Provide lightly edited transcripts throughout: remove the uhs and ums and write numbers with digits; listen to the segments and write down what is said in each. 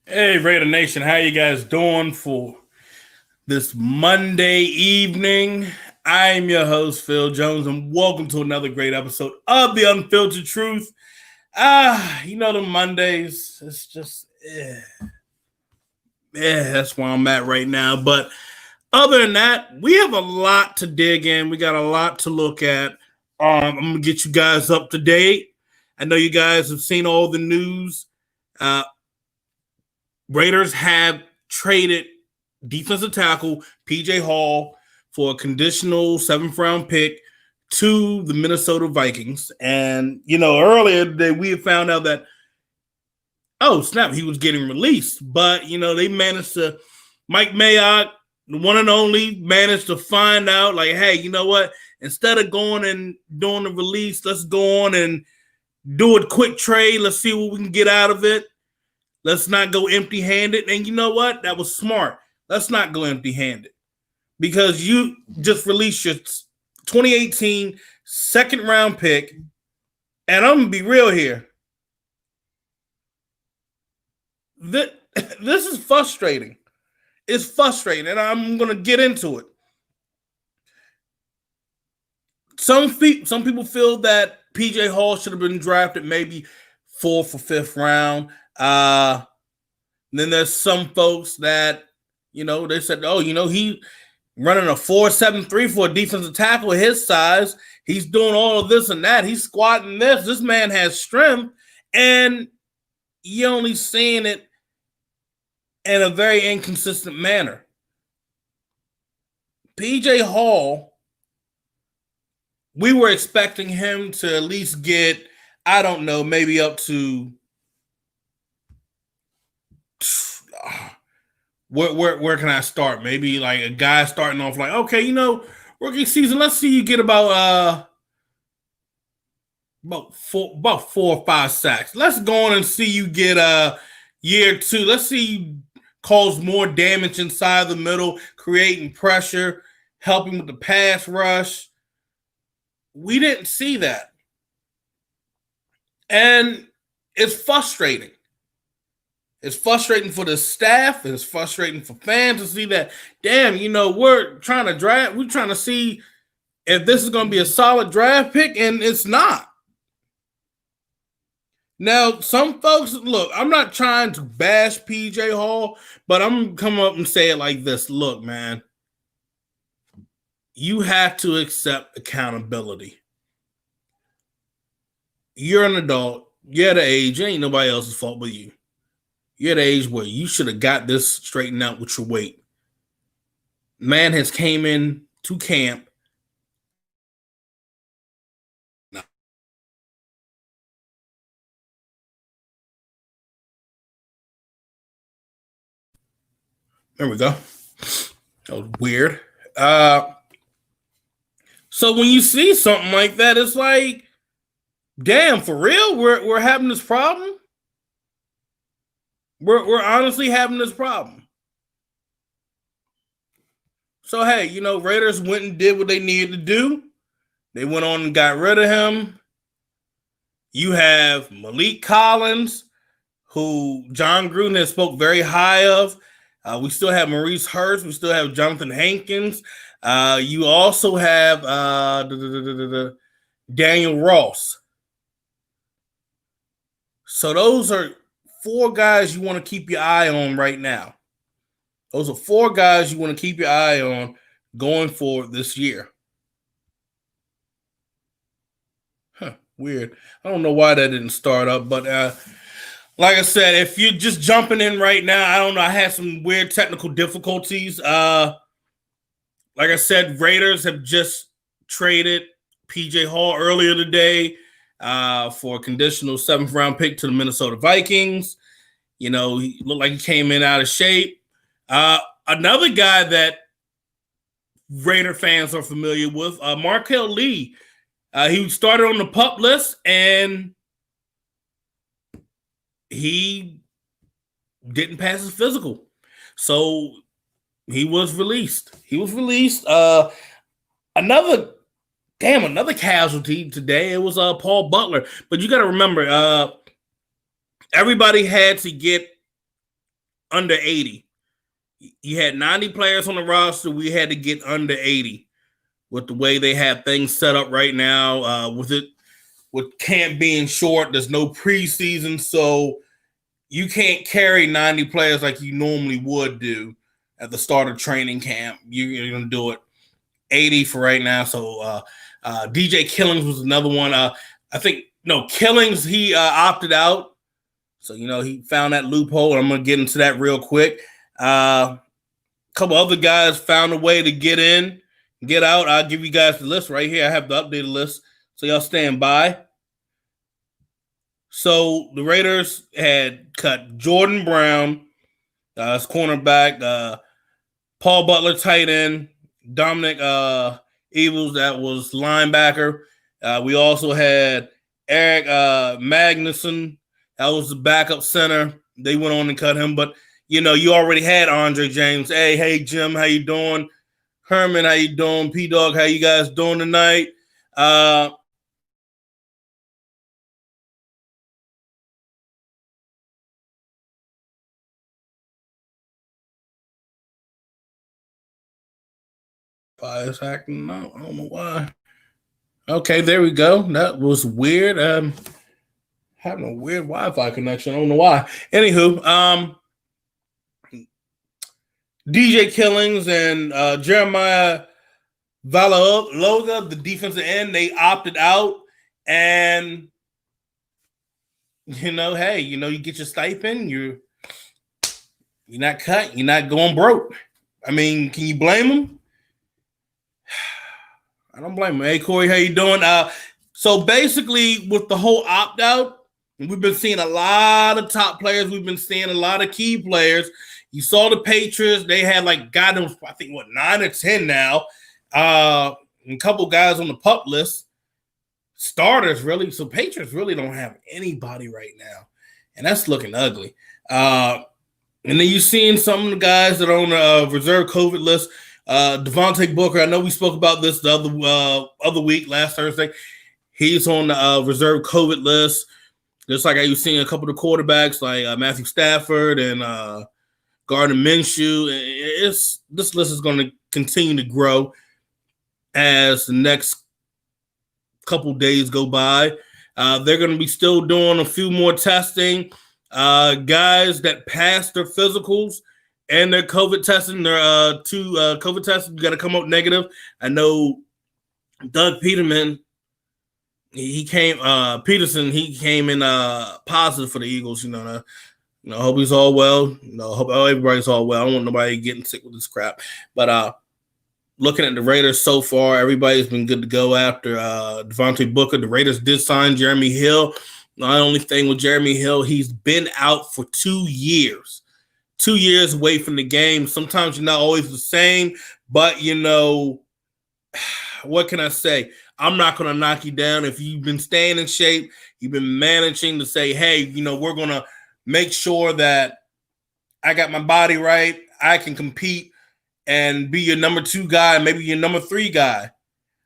Hey, Raider Nation, how you guys doing for this Monday evening? I'm your host, Phil Jones, and welcome to another great episode of the Unfiltered Truth. The Mondays, it's just, that's where I'm at right now. But other than that, we have a lot to dig in. We got a lot to look at. I'm going to get you guys up to date. I know you guys have seen all the news. Raiders have traded defensive tackle PJ Hall for a conditional 7th round pick to the Minnesota Vikings. And, earlier today we had found out that, oh, snap, he was getting released. But, they managed to, Mike Mayock, the one and only, managed to find out, like, hey, you know what? Instead of going and doing the release, let's go on and do a quick trade. Let's see what we can get out of it. Let's not go empty-handed. And you know what? That was smart. Let's not go empty-handed because you just released your 2018 second-round pick. And I'm going to be real here. This is frustrating. It's frustrating, and I'm going to get into it. Some people feel that PJ Hall should have been drafted maybe 4th or 5th round. Then there's some folks that, they said, oh, he running a 4.73 for a defensive tackle at his size. He's doing all of this and that. He's squatting this. This man has strength. And you're only seeing it in a very inconsistent manner. PJ Hall, we were expecting him to at least get, I don't know, maybe up to where can I start? Maybe like a guy starting off like, okay, rookie season, let's see you get about 4 or 5 sacks. Let's go on and see you get year 2. Let's see you cause more damage inside the middle, creating pressure, helping with the pass rush. We didn't see that. And it's frustrating. It's frustrating for the staff. It's frustrating for fans to see that, damn, we're trying to draft. We're trying to see if this is going to be a solid draft pick, and it's not. Now, some folks, look, I'm not trying to bash PJ Hall, but I'm going to come up and say it like this. Look, man, you have to accept accountability. You're an adult. You're at the age. It ain't nobody else's fault but you. You're at the age where you should have got this straightened out with your weight. Man has came in to camp. There we go. That was weird. So when you see something like that, it's like, damn, for real? We're having this problem? We're honestly having this problem. So, hey, Raiders went and did what they needed to do. They went on and got rid of him. You have Malik Collins, who John Gruden has spoke very high of. We still have Maurice Hurst. We still have Jonathan Hankins. You also have Daniel Ross. So those are 4 guys you want to keep your eye on right now. Those are 4 guys you want to keep your eye on going forward this year. Weird. I don't know why that didn't start up, but like I said, if you're just jumping in right now, I don't know. I had some weird technical difficulties. Like I said, Raiders have just traded PJ Hall earlier today for a conditional 7th round pick to the Minnesota Vikings. He looked like he came in out of shape. Another guy that Raider fans are familiar with, Markel Lee. He started on the PUP list, and he didn't pass his physical. So he was released. Another casualty today. It was Paul Butler. But you got to remember, everybody had to get under 80. You had 90 players on the roster. We had to get under 80 with the way they have things set up right now. With camp being short, there's no preseason, so you can't carry 90 players like you normally would do at the start of training camp. You're going to do it 80 for right now. So DJ Killings was another one. Killings, he opted out. So, he found that loophole. I'm going to get into that real quick. A couple other guys found a way to get in, get out. I'll give you guys the list right here. I have the updated list, so y'all stand by. So the Raiders had cut Jordan Brown, as cornerback, Paul Butler, tight end, Dominic Evils, that was linebacker. We also had Eric Magnuson, that was the backup center. They went on and cut him, but you already had Andre James. Hey, Jim, how you doing? Herman, how you doing? P-Dog, how you guys doing tonight? Is acting out. I don't know why. Okay, there we go. That was weird. Having a weird Wi-Fi connection. I don't know why. Anywho, DJ Killings and Jeremiah Valoga, the defensive end, they opted out. And you get your stipend. You're not cut. You're not going broke. I mean, can you blame them? I don't blame him. Hey, Corey, how you doing? So basically, with the whole opt-out, we've been seeing a lot of top players. We've been seeing a lot of key players. You saw the Patriots. They had 9 or 10 now. And a couple guys on the PUP list. Starters, really. So Patriots really don't have anybody right now. And that's looking ugly. And then you're seeing some of the guys that are on the reserve COVID list. Devontae Booker, I know we spoke about this the other week, last Thursday. He's on the reserve COVID list. Just like I was seeing a couple of the quarterbacks like Matthew Stafford and Gardner Minshew. This list is going to continue to grow as the next couple days go by. They're going to be still doing a few more testing. Guys that passed their physicals and their COVID testing, their two COVID tests, you got to come up negative. I know Doug Peterson, he came in positive for the Eagles. Hope he's all well. Hope everybody's all well. I don't want nobody getting sick with this crap. But looking at the Raiders so far, everybody's been good to go after Devontae Booker. The Raiders did sign Jeremy Hill. The only thing with Jeremy Hill, he's been out for 2 years. 2 years away from the game. Sometimes you're not always the same, but what can I say? I'm not going to knock you down. If you've been staying in shape, you've been managing to say, hey, we're going to make sure that I got my body right. I can compete and be your number 2 guy, maybe your number 3 guy.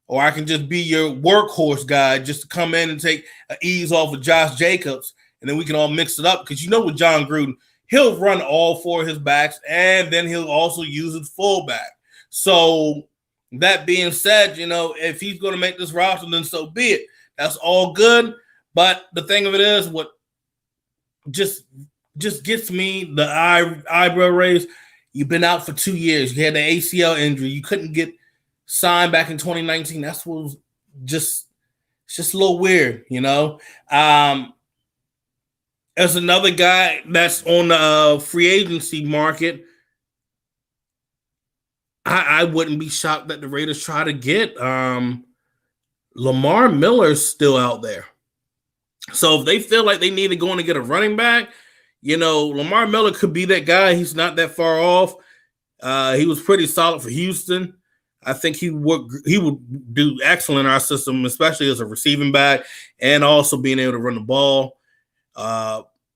Or I can just be your workhorse guy just to come in and take an ease off of Josh Jacobs. And then we can all mix it up. Because with John Gruden, he'll run all 4 of his backs, and then he'll also use his fullback. So that being said, if he's going to make this roster, then so be it. That's all good. But the thing of it is, what just gets me the eyebrow raise, you've been out for 2 years. You had the ACL injury. You couldn't get signed back in 2019. That's what was it's just a little weird, As another guy that's on the free agency market, I wouldn't be shocked that the Raiders try to get Lamar Miller's still out there. So if they feel like they need to go in and get a running back, Lamar Miller could be that guy. He's not that far off. He was pretty solid for Houston. I think he would do excellent in our system, especially as a receiving back and also being able to run the ball.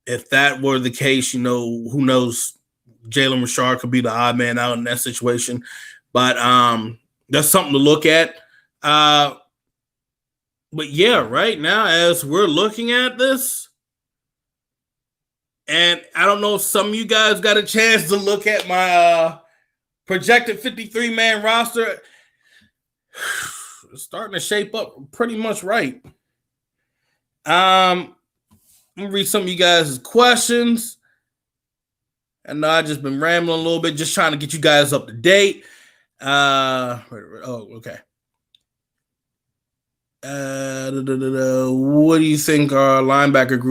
If that were the case, who knows? Jalen Richard could be the odd man out in that situation. But that's something to look at. But yeah, right now, as we're looking at this, And I don't know if some of you guys got a chance to look at my projected 53-man roster. It's starting to shape up pretty much right. I'm gonna read some of you guys' questions. I know I've just been rambling a little bit, just trying to get you guys up to date. Okay. What do you think our linebackers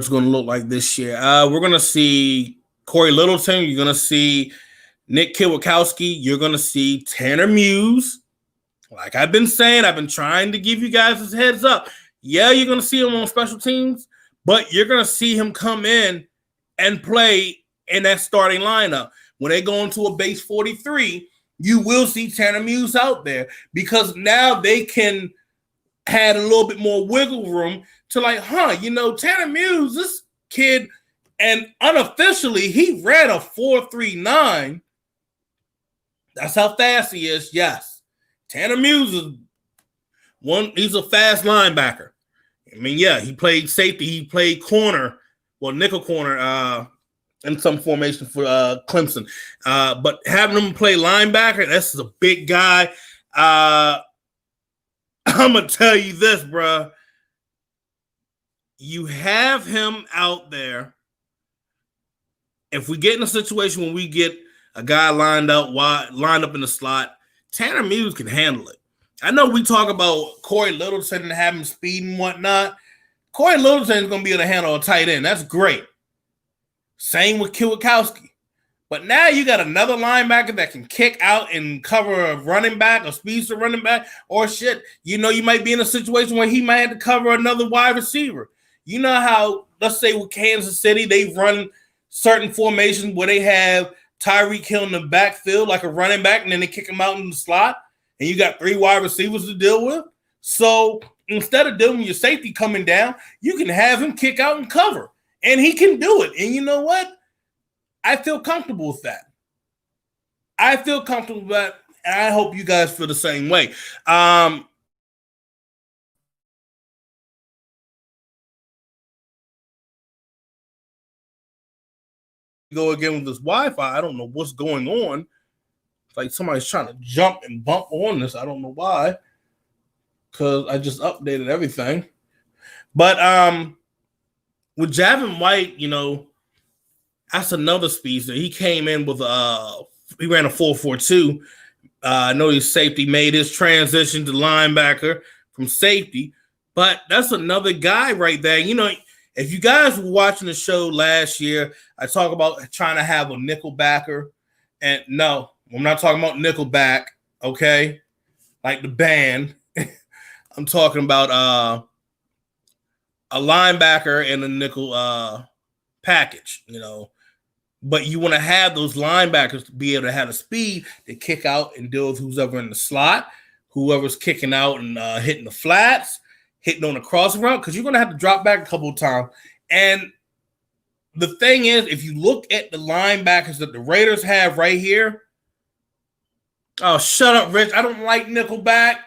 going to look like this year? We're going to see Corey Littleton. You're going to see Nick Kwiatkowski. You're going to see Tanner Muse. Like I've been saying, I've been trying to give you guys this heads up. Yeah, you're going to see him on special teams, but you're going to see him come in and play in that starting lineup. When they go into a base 43, you will see Tanner Muse out there because now they can have a little bit more wiggle room to like, Tanner Muse, this kid, and unofficially, he ran a 4.39. That's how fast he is, yes. Tanner Muse is he's a fast linebacker. I mean, yeah, he played safety, he played corner, nickel corner in some formation for Clemson. But having him play linebacker, that's a big guy. I'm going to tell you this, bro. You have him out there. If we get in a situation when we get a guy lined up in the slot, Tanner Muse can handle it. I know we talk about Corey Littleton and having speed and whatnot. Corey Littleton is going to be able to handle a tight end. That's great. Same with Kwiatkowski. But now you got another linebacker that can kick out and cover a running back, a speedster running back, or shit. You might be in a situation where he might have to cover another wide receiver. You know how, let's say with Kansas City, they run certain formations where they have Tyreek Hill in the backfield like a running back, and then they kick him out in the slot, and you got 3 wide receivers to deal with. So instead of dealing with your safety coming down, you can have him kick out and cover, and he can do it. And you know what? I feel comfortable with that. And I hope you guys feel the same way. Go again with this Wi-Fi. I don't know what's going on. It's like somebody's trying to jump and bump on this. I don't know why. Because I just updated everything. But with Javin White, that's another speedster. He came in with he ran a 4.42. I know he's safety, made his transition to linebacker from safety, but that's another guy right there. If you guys were watching the show last year, I talk about trying to have a nickel backer, and no, I'm not talking about Nickelback, okay? Like the band. I'm talking about a linebacker and a nickel package, But you want to have those linebackers to be able to have the speed to kick out and deal with who's ever in the slot, whoever's kicking out and hitting the flats, hitting on the crossing route, because you're going to have to drop back a couple of times. And the thing is, if you look at the linebackers that the Raiders have right here, oh, shut up, Rich. I don't like Nickelback,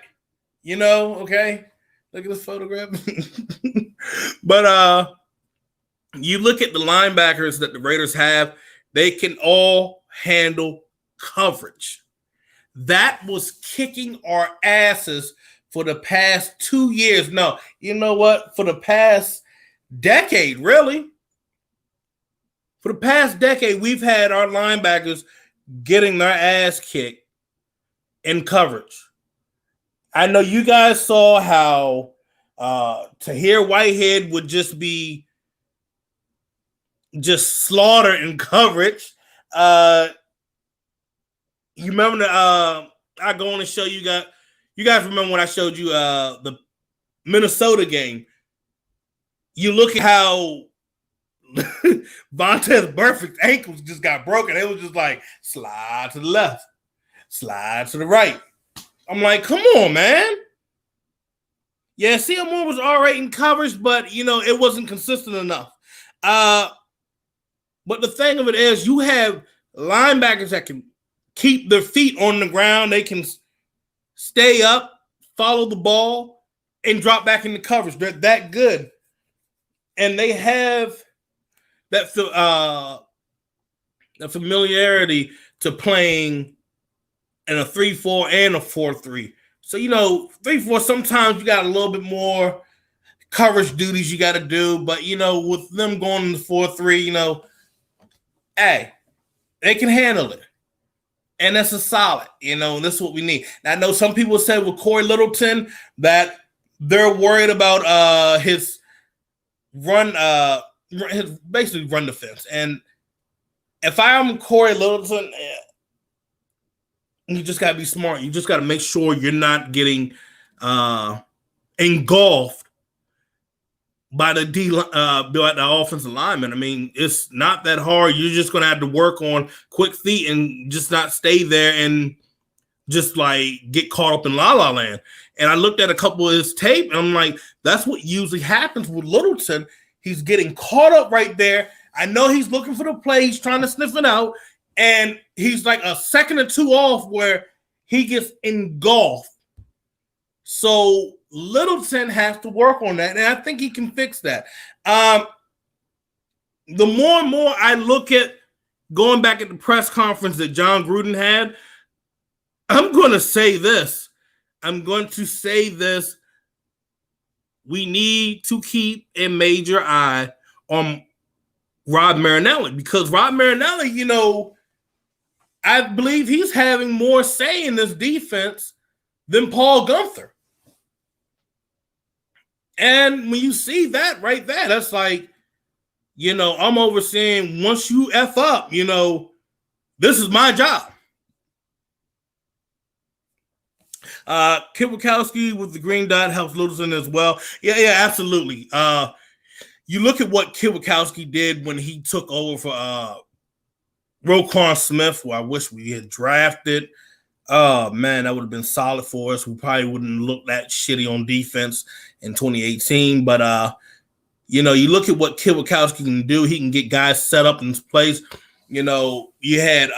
okay? Look at this photograph. But you look at the linebackers that the Raiders have, they can all handle coverage. That was kicking our asses for the past 2 years. No, you know what? For the past decade, really. For the past decade, we've had our linebackers getting their ass kicked in coverage. I know you guys saw how Tahir Whitehead would just be slaughtered in coverage. You remember I go on and show you guys. You guys remember when I showed you the Minnesota game? You look at how Vontaze Burfict's ankles just got broken. It was just like slide to the left, slide to the right. I'm like, come on, man. Yeah, CL Moore was all right in coverage, but it wasn't consistent enough. But the thing of it is, you have linebackers that can keep their feet on the ground. They can stay up, follow the ball, and drop back into coverage. They're that good. And they have that the familiarity to playing in a 3-4 and a 4-3. So 3-4. Sometimes you got a little bit more coverage duties you got to do, but with them going in the 4-3, hey, they can handle it. And that's a solid, and that's what we need. Now, I know some people said with Corey Littleton that they're worried about his run, his basically run defense. And if I'm Corey Littleton, you just got to be smart. You just got to make sure you're not getting engulfed by the by the offensive lineman. I mean, it's not that hard. You're just going to have to work on quick feet and just not stay there and just like get caught up in la la land. And I looked at a couple of his tape and I'm like, that's what usually happens with Littleton. He's getting caught up right there. I know he's looking for the play. He's trying to sniff it out. And he's like a second or two off where he gets engulfed. So Littleton has to work on that, and I think he can fix that. The more and more I look at going back at the press conference that John Gruden had, I'm going to say this. We need to keep a major eye on Rod Marinelli, because Rod Marinelli, I believe he's having more say in this defense than Paul Guenther. And when you see that right there, that's like, I'm overseeing once you F up, this is my job. Kit Wachowski with the green dot helps Littleton as well. Yeah, absolutely. You look at what Kit Wachowski did when he took over for Roquan Smith, who I wish we had drafted. Oh, man, that would have been solid for us. We probably wouldn't look that shitty on defense in 2018. But, you look at what Kit Wachowski can do. He can get guys set up in place. You had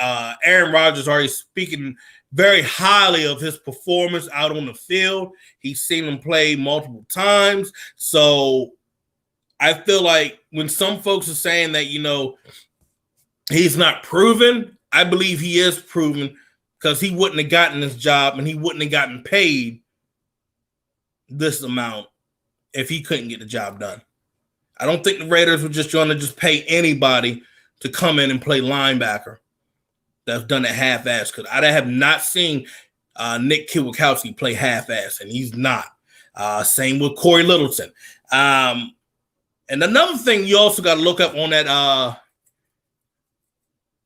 Aaron Rodgers already speaking very highly of his performance out on the field. He's seen him play multiple times. So I feel like when some folks are saying that, he's not proven, I believe he is proven, because he wouldn't have gotten this job and he wouldn't have gotten paid this amount if he couldn't get the job done. I don't think the Raiders were just going to just pay anybody to come in and play linebacker that's done it half-ass, because I have not seen Nick Kit Wachowski play half-ass, and he's not. Same with Corey Littleton. And another thing you also got to look up on that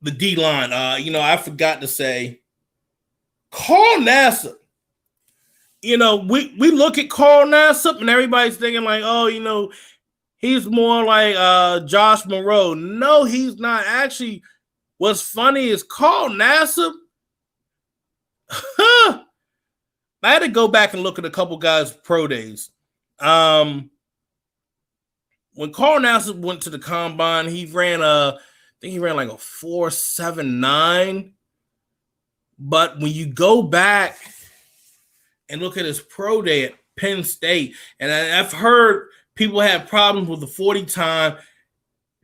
the D-line. I forgot to say, Carl Nassib. We look at Carl Nassib and everybody's thinking like, oh, he's more like Josh Moreau. No, he's not. Actually, what's funny is Carl Nassib. I had to go back and look at a couple guys' pro days. When Carl Nassib went to the combine, he ran I think he ran like a 4.79. But when you go back and look at his pro day at Penn State, and I've heard people have problems with the 40 time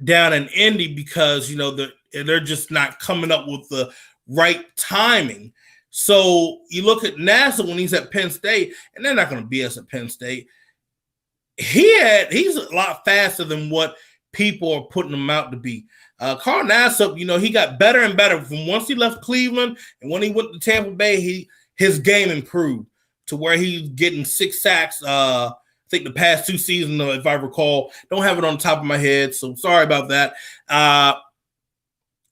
down in Indy because, they're just not coming up with the right timing. So you look at Nassib when he's at Penn State, and they're not going to be us at Penn State. He's a lot faster than what people are putting him out to be. Carl Nassib, he got better and better from once he left Cleveland, and when he went to Tampa Bay, his game improved to where he's getting 6 sacks. I think the past 2 seasons, if I recall. Don't have it on the top of my head, so sorry about that.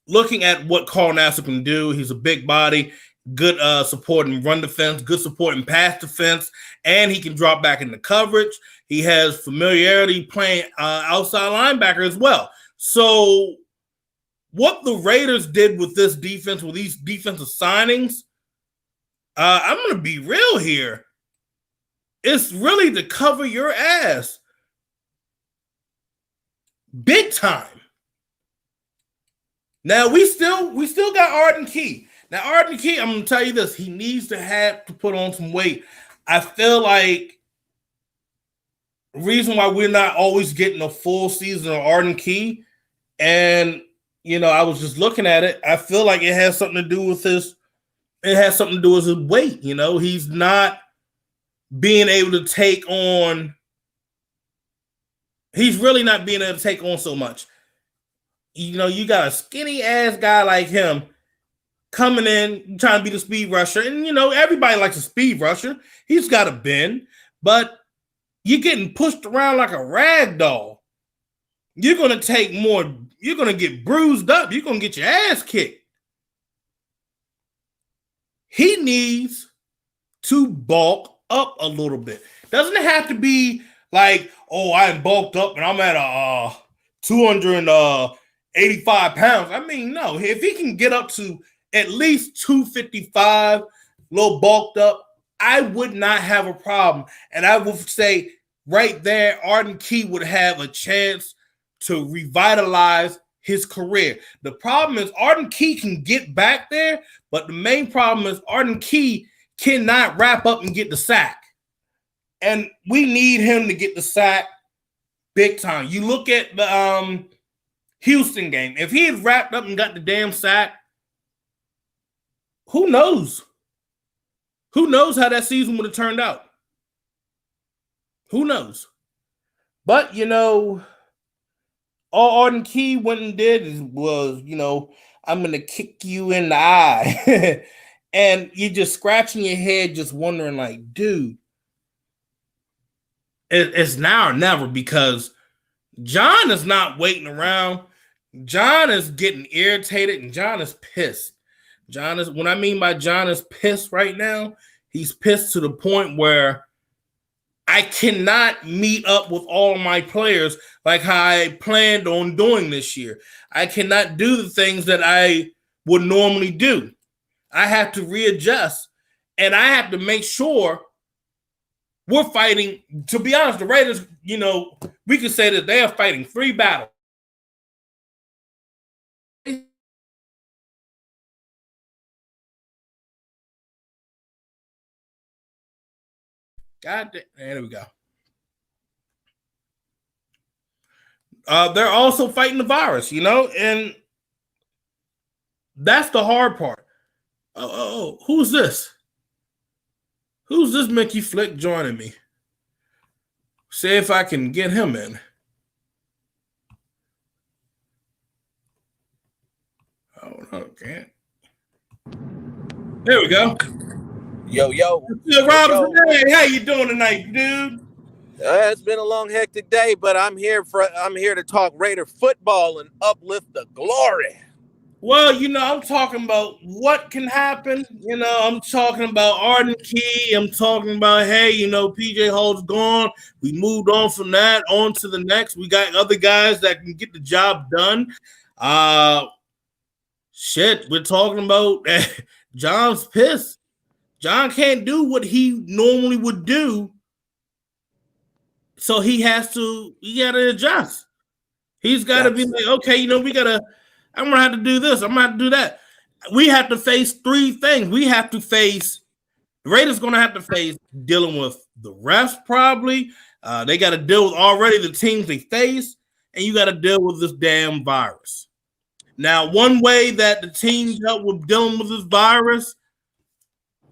Looking at what Carl Nassib can do, he's a big body, good support in run defense, good support in pass defense, and he can drop back into coverage. He has familiarity playing outside linebacker as well. So what the Raiders did with this defense, with these defensive signings, I'm going to be real here. It's really to cover your ass. Big time. Now, we still got Arden Key. Now, Arden Key, I'm going to tell you this. He needs to put on some weight. I feel like the reason why we're not always getting a full season of Arden Key And I was just looking at it. I feel like it has something to do with his. It has something to do with his weight. He's not being able to take on. He's really not being able to take on so much. You got a skinny ass guy like him coming in trying to be the speed rusher, and everybody likes a speed rusher. He's got a bend, but you're getting pushed around like a rag doll. You're gonna take more. You're gonna get bruised up. You're gonna get your ass kicked. He needs to bulk up a little bit. Doesn't it have to be like, oh, I'm bulked up and I'm at 285 pounds? I mean, no. If he can get up to at least 255, a little bulked up, I would not have a problem. And I would say right there, Arden Key would have a chance to revitalize his career. The problem is Arden Key can get back there, but the main problem is Arden Key cannot wrap up and get the sack. And we need him to get the sack big time. You look at the Houston game. If he had wrapped up and got the damn sack, who knows? Who knows how that season would have turned out? Who knows? But, all Arden Key went and did was, I'm going to kick you in the eye. And you're just scratching your head, just wondering, like, dude, it's now or never, because John is not waiting around. John is getting irritated, and John is pissed. What I mean by John is pissed right now, he's pissed to the point where I cannot meet up with all of my players like how I planned on doing this year. I cannot do the things that I would normally do. I have to readjust, and I have to make sure we're fighting. To be honest, the Raiders, we could say that they are fighting 3 battles. God damn, there we go. They're also fighting the virus, and that's the hard part. Oh, who's this? Who's this Mickey Flick joining me? See if I can get him in. Oh, no, can't. There we go. Yo. Robinson, hey, how you doing tonight, dude? It's been a long, hectic day, but I'm here to talk Raider football and uplift the glory. Well, I'm talking about what can happen. I'm talking about Arden Key. I'm talking about, hey, PJ Hall's gone. We moved on from that on to the next. We got other guys that can get the job done. We're talking about John's pissed. John can't do what he normally would do. So he got to adjust. He's got to be like, okay, I'm going to have to do this. I'm going to have to do that. We have to face 3 things. The Raiders going to have to face dealing with the refs probably. They got to deal with already the teams they face, and you got to deal with this damn virus. Now, one way that the teams help with dealing with this virus,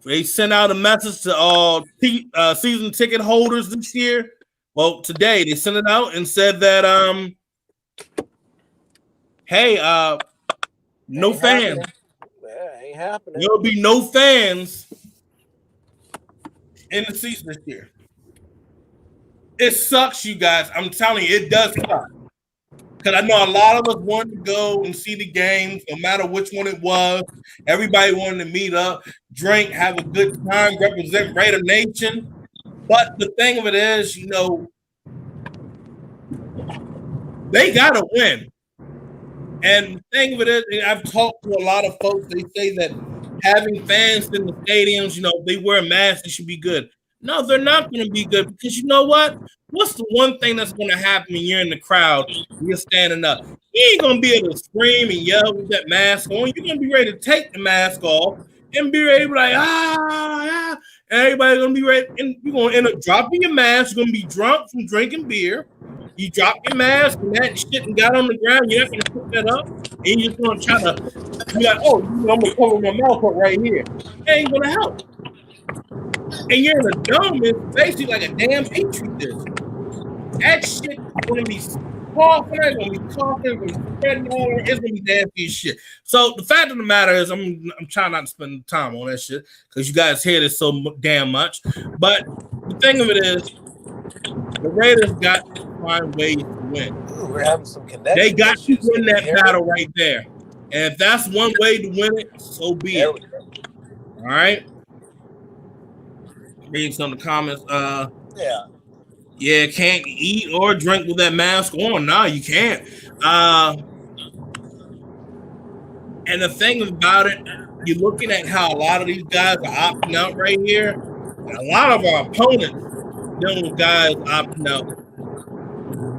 they sent out a message to all season ticket holders this year. Well, today they sent it out and said that, hey, no fans. Ain't happening. There'll be no fans in the season this year. It sucks, you guys. I'm telling you, it does suck. Because I know a lot of us wanted to go and see the games, no matter which one it was. Everybody wanted to meet up, drink, have a good time, represent Raider Nation. But the thing of it is, they got to win. And the thing of it is, I've talked to a lot of folks, they say that having fans in the stadiums, if they wear masks, it should be good. No, they're not going to be good, because you know what? What's the one thing that's going to happen when you're in the crowd, you're standing up? You ain't going to be able to scream and yell with that mask on. You're going to be ready to take the mask off and be ready to be like, and everybody's going to be ready. And you're going to end up dropping your mask. You're going to be drunk from drinking beer. You drop your mask and that shit and got on the ground. You're not gonna pick that up, and you're just gonna try to be like, oh, I'm gonna cover my mouth up right here. That ain't gonna help. And you're in a dome. It's basically like a damn petri dish. That shit gonna be coughing. It's gonna be coughing. It's gonna be spreading all. It's gonna be nasty as shit. So the fact of the matter is, I'm trying not to spend time on that shit because you guys hear this so damn much. But the thing of it is, the Raiders got to find ways to win. Ooh, we're having some connection. They got to win that battle right there. And if that's one way to win it, so be it. All right. Reading some of the comments. Yeah, can't eat or drink with that mask on. No, you can't. And the thing about it, you're looking at how a lot of these guys are opting out right here. And a lot of our opponents, those guys opting out.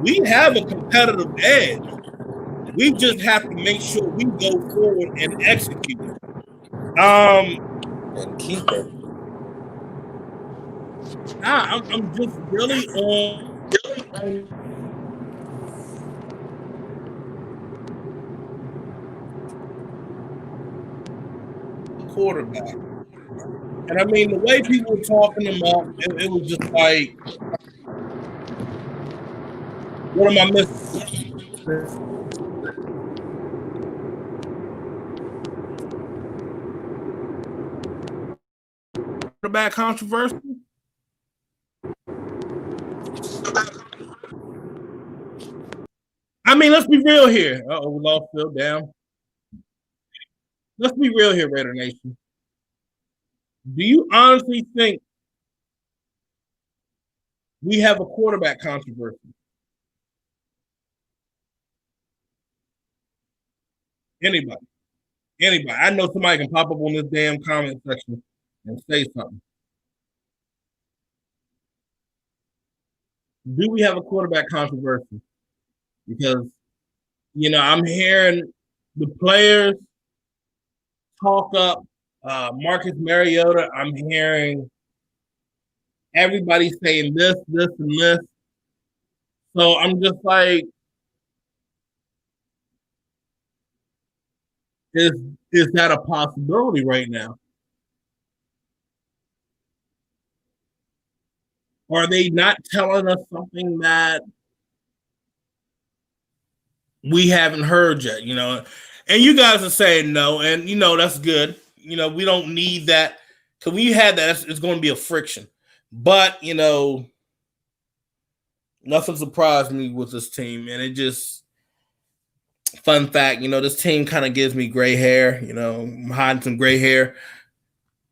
We have a competitive edge. We just have to make sure we go forward and execute it. And keep it. I'm just really on quarterback. And I mean, the way people were talking him up, it was just like, what am I missing? Quarterback controversy? I mean, let's be real here. Uh-oh, we lost Phil down. Let's be real here, Raider Nation. Do you honestly think we have a quarterback controversy? Anybody? I know somebody can pop up on this damn comment section and say something. Do we have a quarterback controversy? Because, I'm hearing the players talk up Marcus Mariota. I'm hearing everybody saying this, and this. So I'm just like, is that a possibility right now? Are they not telling us something that we haven't heard yet, And you guys are saying no, and that's good. We don't need that because when you had that, it's going to be a friction. But nothing surprised me with this team, and it just fun fact, this team kind of gives me gray hair. I'm hiding some gray hair.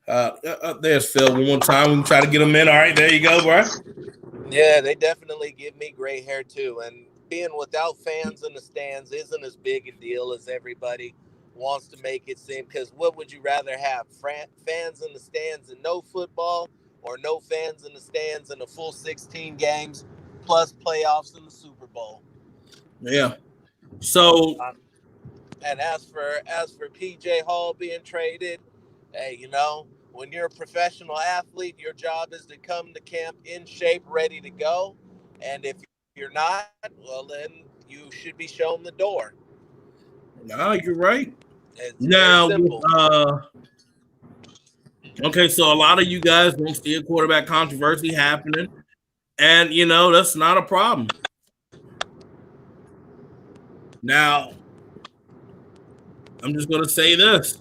There's Phil one more time. We can try to get him in. All right, there you go, bro. Yeah, they definitely give me gray hair too, and being without fans in the stands isn't as big a deal as everybody wants to make it seem. Because what would you rather have? Fans in the stands and no football, or no fans in the stands and a full 16 games plus playoffs in the Super Bowl? Yeah. So, and as for PJ Hall being traded, hey, when you're a professional athlete, your job is to come to camp in shape, ready to go. And if you're not, well, then you should be shown the door. No, you're right. It's now, simple. Okay, so a lot of you guys don't see a quarterback controversy happening, and that's not a problem. Now, I'm just going to say this: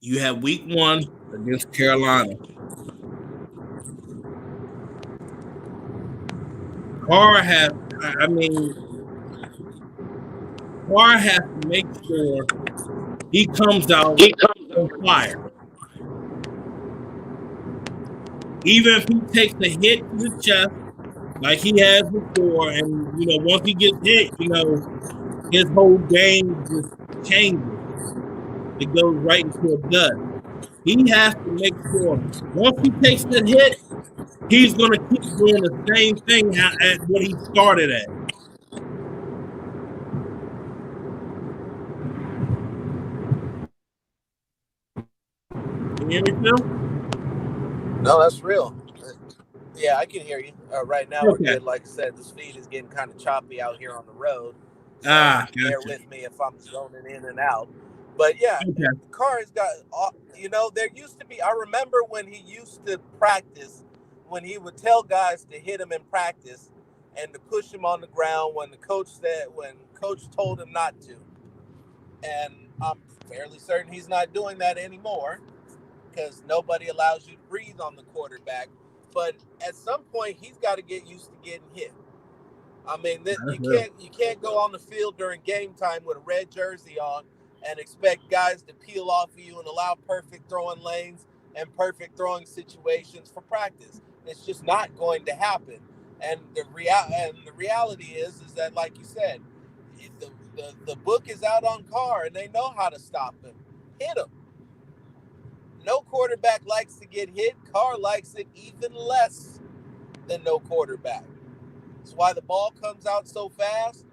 you have Week 1 against Carolina. Carr has to make sure he comes out on fire. Even if he takes a hit to the chest, like he has before, and once he gets hit, his whole game just changes. It goes right into a dud. He has to make sure once he takes the hit, he's going to keep doing the same thing at what he started at. Can you hear me, Phil? No, that's real. Yeah, I can hear you. Right now we're Okay. good. Like I said, the speed is getting kind of choppy out here on the road, so bear Gotcha. with me if I'm zoning in and out. But yeah, Okay. Carr has got. There used to be. I remember when he used to practice, when he would tell guys to hit him in practice, and to push him on the ground when coach told him not to. And I'm fairly certain he's not doing that anymore because nobody allows you to breathe on the quarterback. But at some point, he's got to get used to getting hit. I mean, That's real. you can't go on the field during game time with a red jersey on and expect guys to peel off of you and allow perfect throwing lanes and perfect throwing situations for practice. It's just not going to happen. And the reality is that, like you said, the book is out on Carr, and they know how to stop him. Hit him. No quarterback likes to get hit. Carr likes it even less than no quarterback. That's why the ball comes out so fast.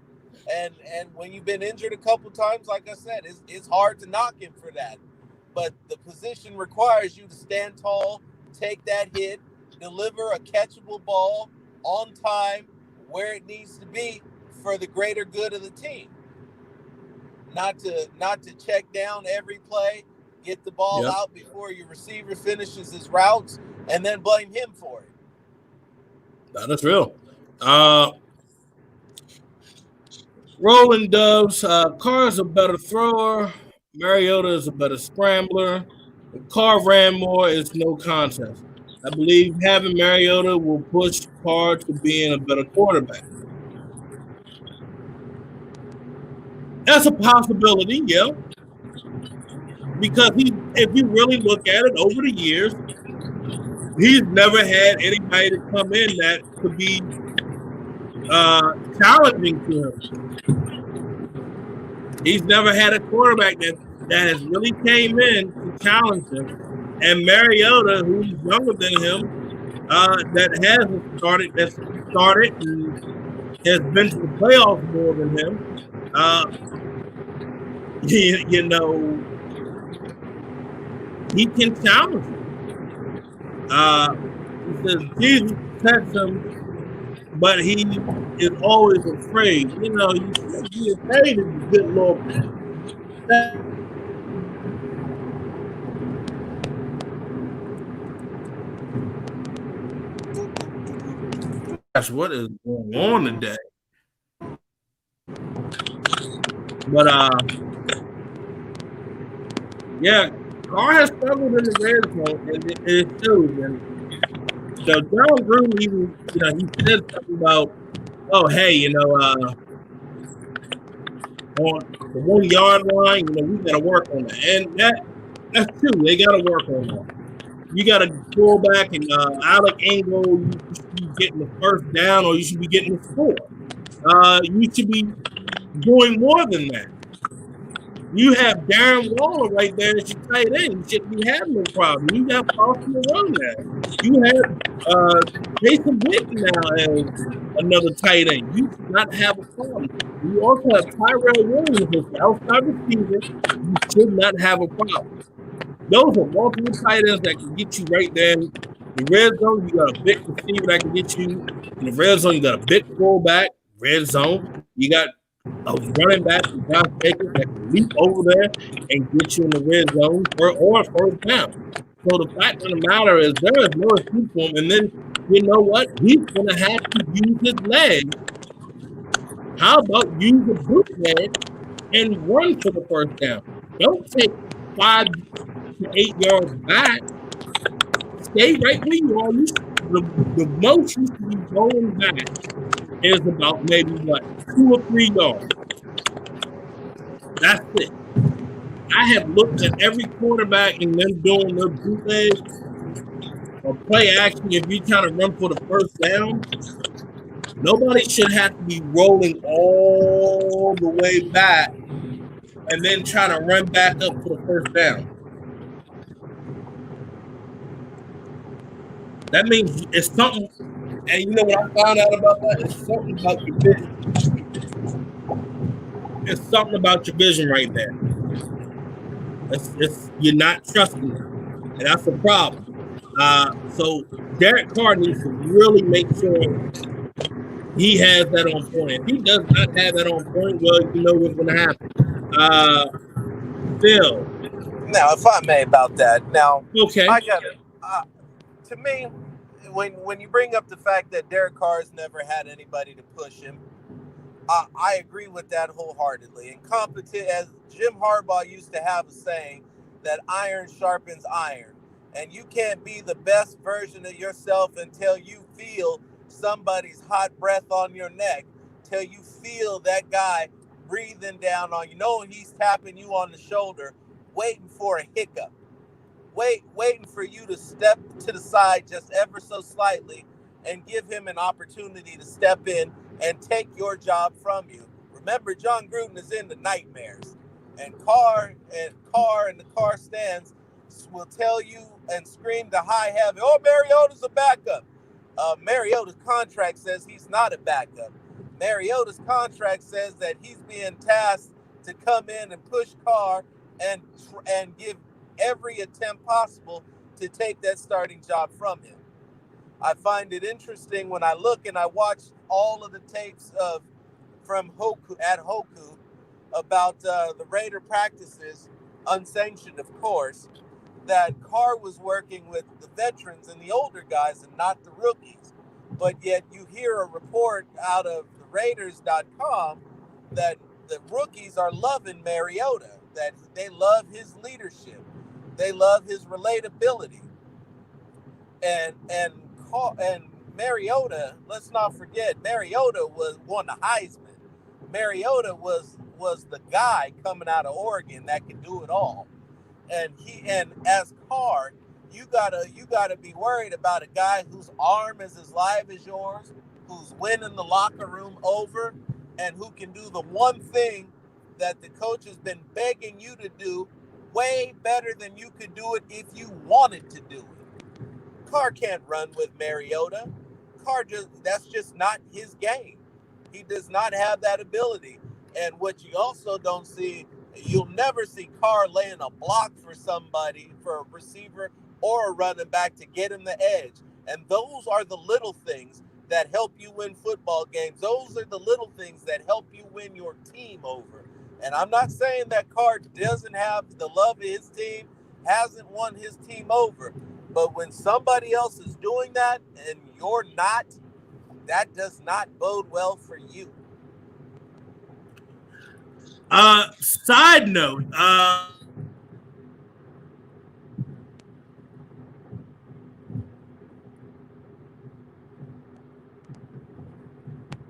And when you've been injured a couple times, like I said, it's hard to knock him for that. But the position requires you to stand tall, take that hit, deliver a catchable ball on time where it needs to be for the greater good of the team. Not to check down every play, get the ball Yep. out before your receiver finishes his routes, and then blame him for it. That's real. Uh, Rolling Dubs. Carr is a better thrower. Mariota is a better scrambler. If Carr ran more, it's no contest. I believe having Mariota will push Carr to being a better quarterback. That's a possibility, yeah. Because if you really look at it over the years, he's never had anybody to come in that could be challenging to him. He's never had a quarterback that has really came in to challenge him. And Mariota, who's younger than him, that has started and has been to the playoffs more than him. You know, he can challenge him. He says Jesus protects him, but he is always afraid. You know, you can't be afraid of the good Lord. Gosh, what is going on today? But yeah, Carr has struggled in the red zone, and it shows. And so John Gruden even, he said something about, oh, hey, on the 1 yard line, we got to work on that, and that's true. They got to work on that. You got to pull back and Alec Angle, you should be getting the first down, or you should be getting the score. You should be doing more than that. You have Darren Waller right there as your tight end. You shouldn't be having no problem. You have Austin Malone there. You have Jason Witten now as another tight end. You should not have a problem. You also have Tyrell Williams as outside receiver. You should not have a problem. Those are multiple tight ends that can get you right there. In the red zone, you got a big receiver that can get you. In the red zone, you got a big fullback. Red zone, you got a running back from Josh Jacobs that can leap over there and get you in the red zone or first down. So the fact of the matter is there is no excuse for him. And then, you know what? He's going to have to use his legs. How about use the bootleg and run for the first down? Don't take 5 to 8 yards back. Stay right where you are. The most you should be going back is about maybe 2 or 3 yards. That's it. I have looked at every quarterback and them doing their bootleg or play action. If you're trying to run for the first down, nobody should have to be rolling all the way back and then trying to run back up for the first down. That means it's something. And you know what I found out about that? It's something about your vision. It's something about your vision right there. You're not trusting it, and that's a problem. So Derek Carr needs to really make sure he has that on point. If he does not have that on point, well, you know what's going to happen. Phil. Now, if I may about that, now Okay. I got it. To me, when you bring up the fact that Derek Carr's never had anybody to push him, I agree with that wholeheartedly. And competent, as Jim Harbaugh used to have a saying, that iron sharpens iron, and you can't be the best version of yourself until you feel somebody's hot breath on your neck, till you feel that guy breathing down on you, know he's tapping you on the shoulder, waiting for a hiccup, waiting for you to step to the side just ever so slightly and give him an opportunity to step in and take your job from you. Remember, John Gruden is into nightmares, and Carr and the Carr stands will tell you and scream to high heaven, "Oh, Mariota's a backup." Mariota's contract says he's not a backup. Mariota's contract says that he's being tasked to come in and push Carr and give every attempt possible to take that starting job from him. I find it interesting when I look and I watch all of the tapes from Hoku about the Raider practices, unsanctioned, of course, that Carr was working with the veterans and the older guys and not the rookies. But yet you hear a report out of the Raiders.com that the rookies are loving Mariota, that they love his leadership, they love his relatability, and Mariota. Let's not forget, Mariota won the Heisman. Mariota was the guy coming out of Oregon that could do it all, and as Carr, you gotta be worried about a guy whose arm is as live as yours, who's winning the locker room over, and who can do the one thing that the coach has been begging you to do way better than you could do it if you wanted to do it. Carr can't run with Mariota. That's just not his game. He does not have that ability. And what you also don't see, you'll never see Carr laying a block for somebody, for a receiver or a running back to get him the edge. And those are the little things that help you win football games. Those are the little things that help you win your team over. And I'm not saying that Carr doesn't have the love of his team, hasn't won his team over. But when somebody else is doing that and you're not, that does not bode well for you. Side note,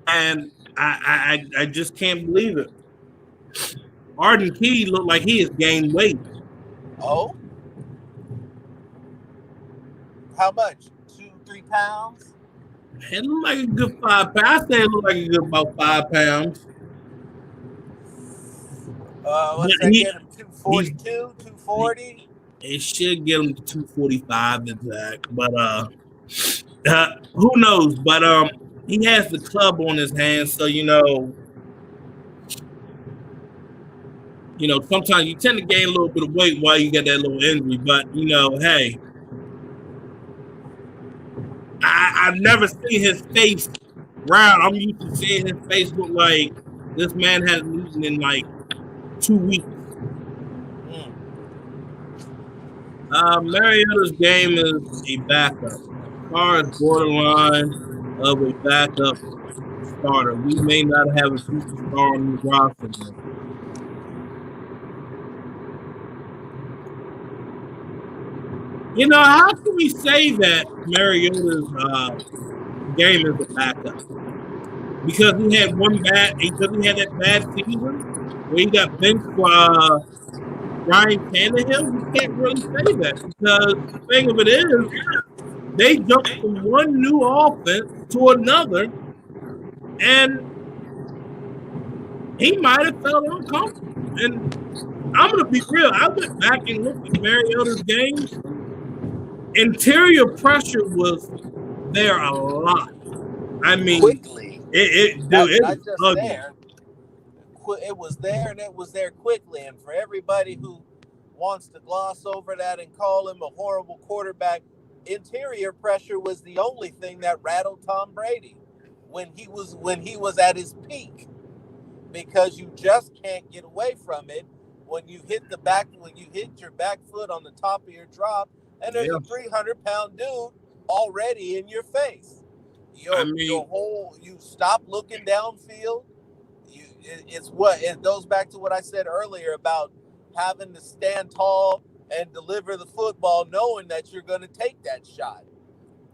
and I just can't believe it. Arden Key looked like he has gained weight. Oh? How much? 2-3 pounds? It looked like a good 5 pounds. I say it looked like a good about 5 pounds. Let's say get him 242, 240. It should get him to 245 exact, but who knows? But he has the club on his hands, so sometimes you tend to gain a little bit of weight while you get that little injury. But hey, I've never seen his face round. I'm used to seeing his face look like this man hasn't eaten in like 2 weeks. Mariota's game is a backup. Carr is borderline of a backup starter. We may not have a superstar on the roster. How can we say that Mariota's game is a backup? Because he had that bad season where he got benched for Ryan Tannehill. You can't really say that because the thing of it is, they jumped from one new offense to another, and he might have felt uncomfortable. And I'm going to be real. I went back and looked at Mariota's games. Interior pressure was there a lot. I mean, quickly. It was ugly. There. It was there, and it was there quickly. And for everybody who wants to gloss over that and call him a horrible quarterback, interior pressure was the only thing that rattled Tom Brady when he was at his peak, because you just can't get away from it when you hit your back foot on the top of your drop, and there's Yeah. a 300-pound dude already in your face. I mean, You stop looking downfield. It goes back to what I said earlier about having to stand tall and deliver the football, knowing that you're going to take that shot.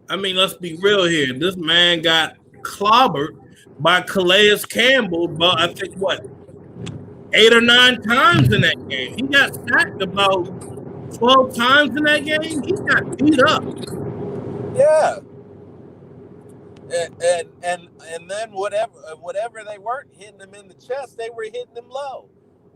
let's be real here. This man got clobbered by Calais Campbell, but I think what 8 or 9 times in that game. He got sacked about 12 times in that game. He got beat up. Yeah. And then whatever they weren't hitting him in the chest, they were hitting him low,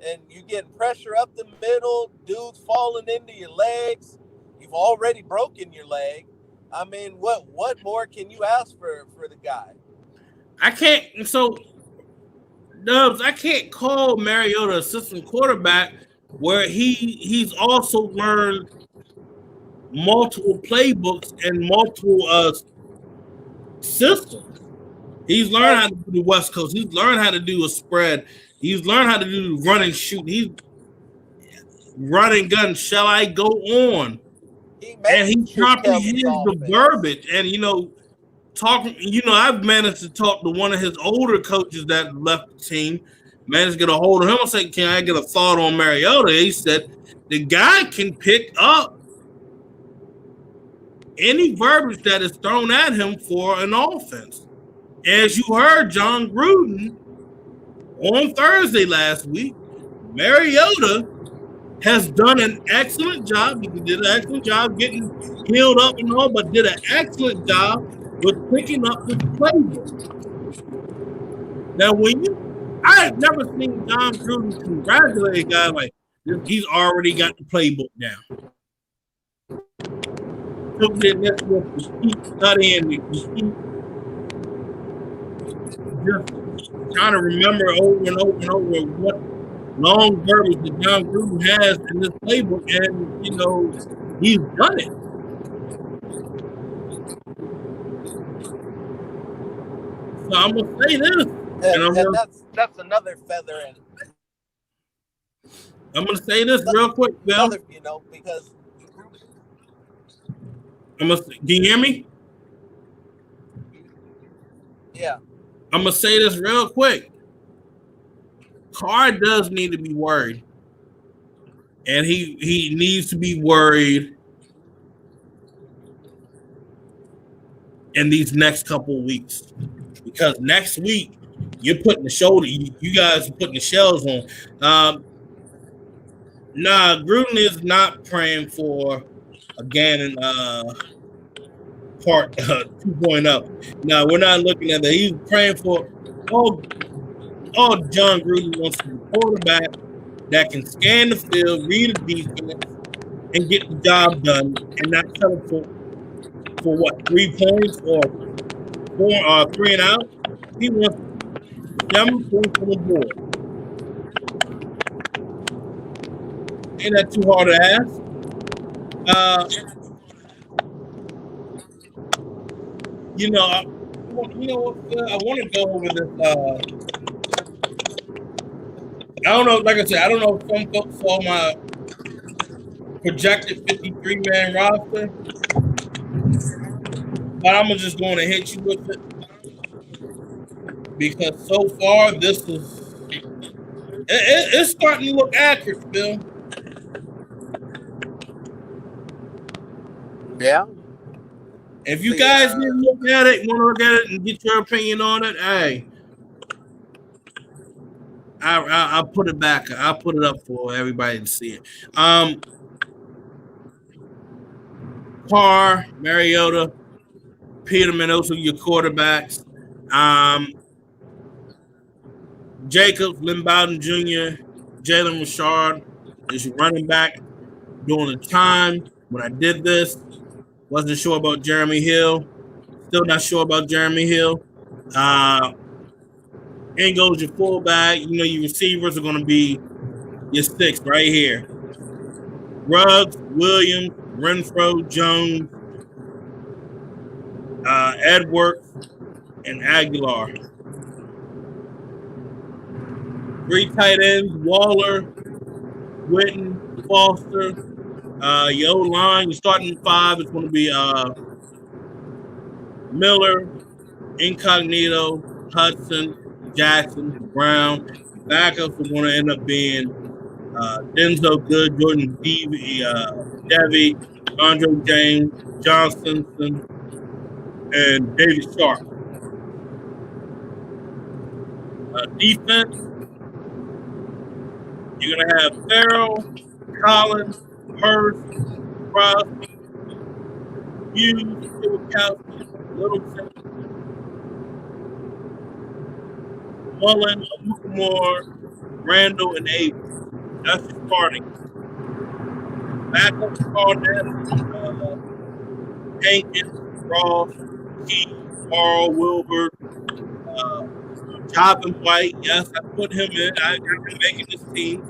and you getting pressure up the middle, dudes falling into your legs. You've already broken your leg. I mean, what more can you ask for the guy? I can't. So, Dubs, I can't call Mariota assistant quarterback where he's also learned multiple playbooks and multiple systems. He's learned how to do the West Coast. He's learned how to do a spread. He's learned how to do run and shoot. He's running gun. Shall I go on? And he comprehends the verbiage. And I've managed to talk to one of his older coaches that left the team. Managed to get a hold of him. I said, "Can I get a thought on Mariota?" He said, "The guy can pick up any verbiage that is thrown at him for an offense." As you heard John Gruden on Thursday last week, Mariota has done an excellent job. He did an excellent job getting healed up and all, but did an excellent job with picking up the playbook. Now, I have never seen John Gruden congratulate a guy like he's already got the playbook down. Took the initiative to keep studying, to keep just trying to remember over and over and over what long verbiage that John Gruden has in this playbook, and he's done it. So I'm gonna say this, and that's another feather in. I'm gonna say this real quick, Bill. Because can you hear me? Yeah. I'm gonna say this real quick. Carr does need to be worried, and he needs to be worried in these next couple of weeks, because next week you're putting the shoulder. You guys are putting the shells on. Gruden is not praying for a Gannon part 2.0. No, we're not looking at that. He's praying for all John Gruden wants to be a quarterback that can scan the field, read the defense, and get the job done, and not settle for what, 3 points or 3 and out. He wants 7 points on the board. Ain't that too hard to ask? I want to go over this. I don't know. Like I said, I don't know if some folks saw my projected 53-man roster, but I'm just going to hit you with it, because so far this is it's starting to look accurate, Bill. Yeah. If you guys didn't look at it, want to look at it and get your opinion on it, hey, I'll put it back. I'll put it up for everybody to see it. Carr, Mariota, Peterman, those are your quarterbacks. Jacobs, Lynn Bowden Jr., Jalen Richard is your running back. During the time when I did this, wasn't sure about Jeremy Hill. Still not sure about Jeremy Hill. In goes your fullback. Your receivers are going to be your 6 right here. Ruggs, Williams, Renfro, Jones, Edwards, and Aguilar. 3 tight ends, Waller, Witten, Foster. Your line, your starting 5 is going to be Miller, Incognito, Hudson, Jackson, Brown. The backups are going to end up being Denzel Good, Jordan Devy, Andre James, Johnson, and David Sharp. Defense, you're going to have Farrell, Collins, Hurst, Ross, Hughes, Kowski, Littleton, Mullen, Moore, Randall, and Avery. That's the starting. Backup Barnett, Hankins, Ross, Keith, Carl, Wilbur, Tobin White. Yes, I put him in. I got him making this team.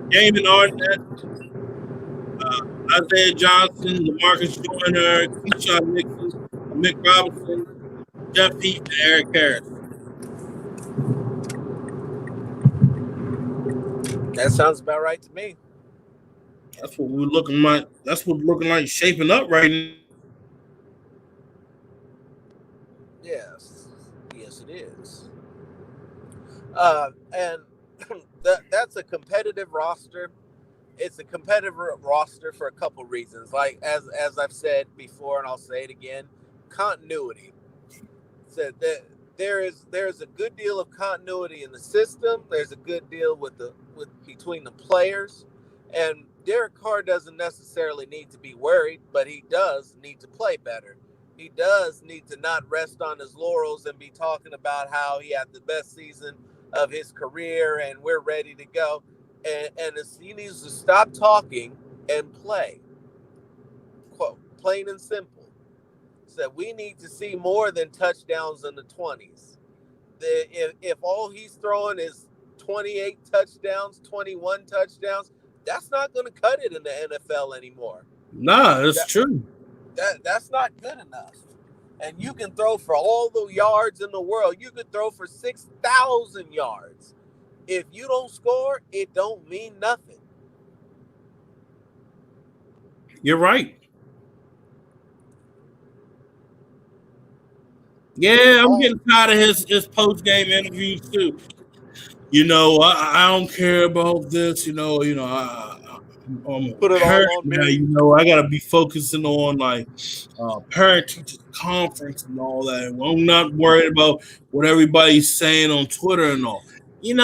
Damon Arnett, Isaiah Johnson, LaMarcus Joyner, Keyshawn Nixon, Mick Robinson, Jeff Heath, and Eric Harris. That sounds about right to me. That's what we're looking like. That's what looking like shaping up right now. Yes, it is. And that's a competitive roster. It's a competitive roster for a couple reasons. Like as I've said before, and I'll say it again, continuity. So there's a good deal of continuity in the system. There's a good deal with between the players, and Derek Carr doesn't necessarily need to be worried, but he does need to play better. He does need to not rest on his laurels and be talking about how he had the best season of his career and we're ready to go. And he needs to stop talking and play. Quote, plain and simple. So we need to see more than touchdowns in the 20s. If all he's throwing is 28 touchdowns, 21 touchdowns, that's not going to cut it in the NFL anymore. Nah, that's true. That's not good enough. And you can throw for all the yards in the world. You could throw for 6,000 yards. If you don't score, it don't mean nothing. You're right. Yeah, I'm getting tired of his post-game interviews too. You know, I don't care about this. I'm Put it parent all on now. me. I gotta be focusing on like parent teacher conference and all that. I'm not worried about what everybody's saying on Twitter and all. You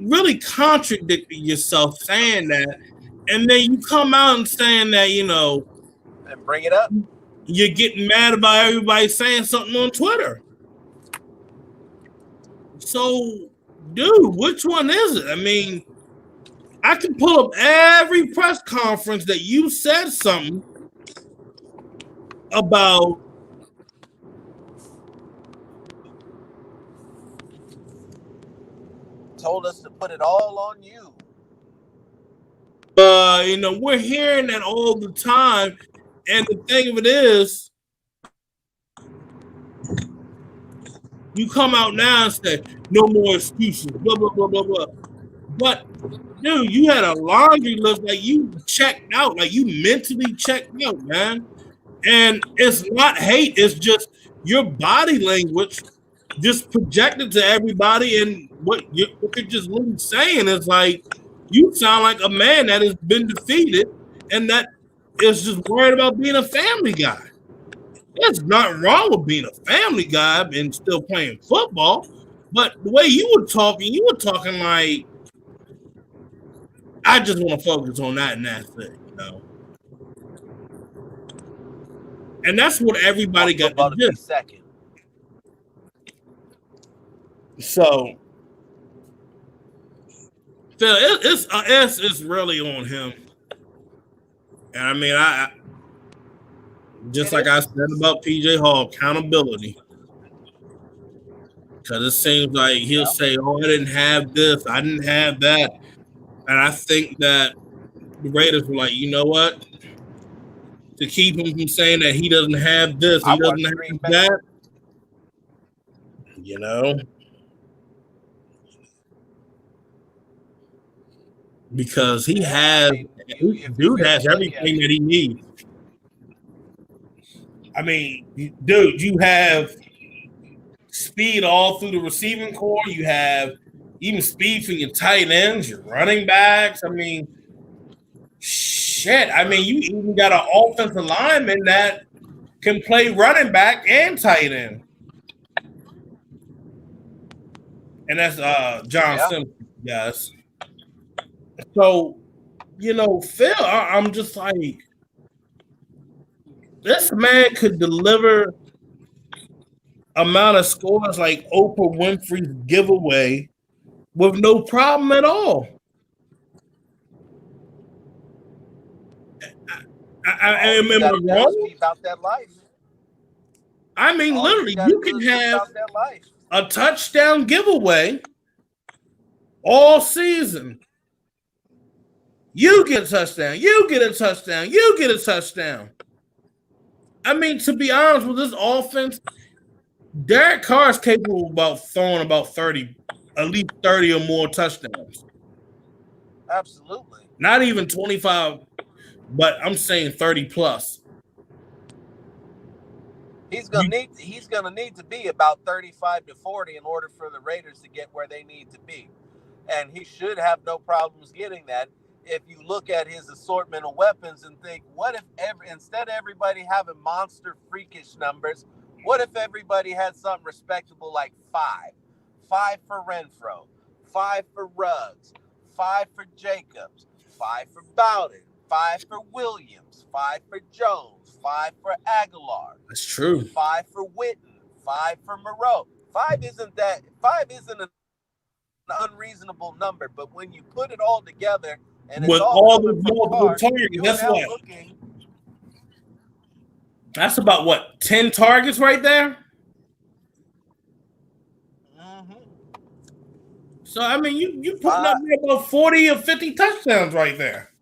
really contradicted yourself saying that, and then you come out and saying that and bring it up. You're getting mad about everybody saying something on Twitter. So, dude, which one is it? I mean, I can pull up every press conference that you said something about. Told us to put it all on you. We're hearing that all the time. And the thing of it is, you come out now and say, no more excuses, blah, blah, blah, blah, blah. But, dude, you had a laundry list. Like, you checked out. Like, you mentally checked out, man. And it's not hate. It's just your body language just projected to everybody. And what you're just literally saying is like, you sound like a man that has been defeated and that is just worried about being a family guy. There's nothing wrong with being a family guy and still playing football. But the way you were talking like, I just want to focus on that and that's it, And that's what everybody got to do. Second. So, Phil, it's really on him. And I mean, I just like I said about PJ Hall, accountability. Because it seems like he'll say, "Oh, I didn't have this, I didn't have that," and I think that the Raiders were like, "You know what? to keep him from saying that he doesn't have this, I he doesn't watched have Green Bay. that. You know, because he has, dude has everything that he needs. I mean, dude, you have speed all through the receiving core. You have even speed for your tight ends, your running backs. I mean, shit. I mean, you even got an offensive lineman that can play running back and tight end. And that's John Simpson, guys. So, Phil, I'm just like, this man could deliver amount of scores like Oprah Winfrey's giveaway with no problem at all. I am wrong. About that life. I mean, literally, you can have a touchdown giveaway all season. You get a touchdown. You get a touchdown. You get a touchdown. I mean, to be honest with this offense, Derek Carr is capable of throwing about 30, at least 30 or more touchdowns. Absolutely. Not even 25, but I'm saying 30 plus. He's gonna need to be about 35 to 40 in order for the Raiders to get where they need to be. And he should have no problems getting that. If you look at his assortment of weapons and think, what if instead of everybody having monster freakish numbers, what if everybody had something respectable like 5? 5 for Renfro, 5 for Ruggs, 5 for Jacobs, 5 for Bowden, 5 for Williams, 5 for Jones, 5 for Aguilar. That's true. 5 for Witten, 5 for Moreau. 5 isn't an unreasonable number, but when you put it all together and it's with all the multiple targets, guess what? That's about what, 10 targets right there? Mm-hmm. So I mean, you putting up about 40 or 50 touchdowns right there.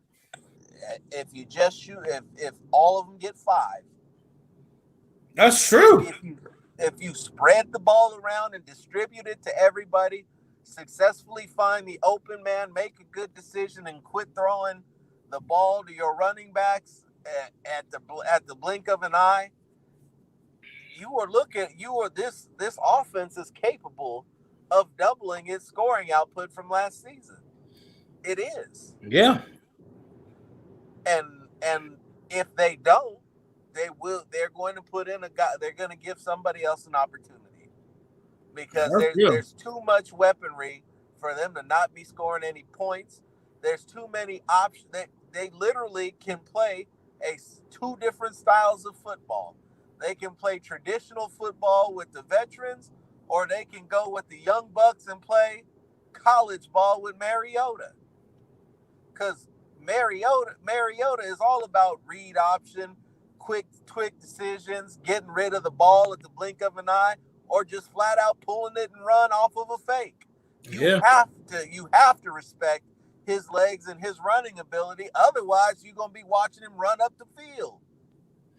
If you just shoot, if all of them get 5, that's true. If you spread the ball around and distribute it to everybody, successfully find the open man, make a good decision, and quit throwing the ball to your running backs at the blink of an eye, this offense is capable of doubling its scoring output from last season. It is. Yeah. And if they don't, they're going to put in a guy. They're going to give somebody else an opportunity because there's too much weaponry for them to not be scoring any points. There's too many options. They literally can play two different styles of football. They can play traditional football with the veterans, or they can go with the young bucks and play college ball with Mariota. Because Mariota is all about read option, quick decisions, getting rid of the ball at the blink of an eye, or just flat out pulling it and run off of a fake. You have to respect his legs and his running ability. Otherwise, you're gonna be watching him run up the field.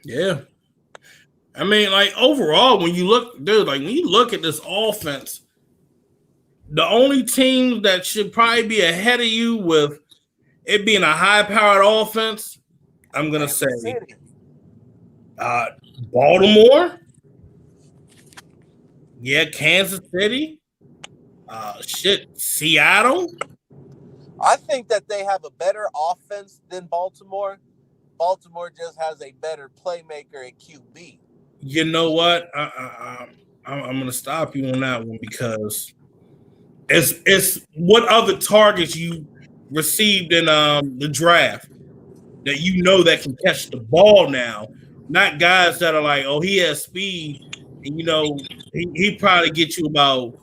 Yeah. I mean, like overall, when you look at this offense, the only team that should probably be ahead of you with it being a high-powered offense, I'm gonna say Baltimore. Yeah, Kansas City. Seattle. I think that they have a better offense than Baltimore. Baltimore just has a better playmaker at QB. You know what? I'm going to stop you on that one because it's what other targets you received in the draft that that can catch the ball now, not guys that are like, oh, he has speed, and he probably get you about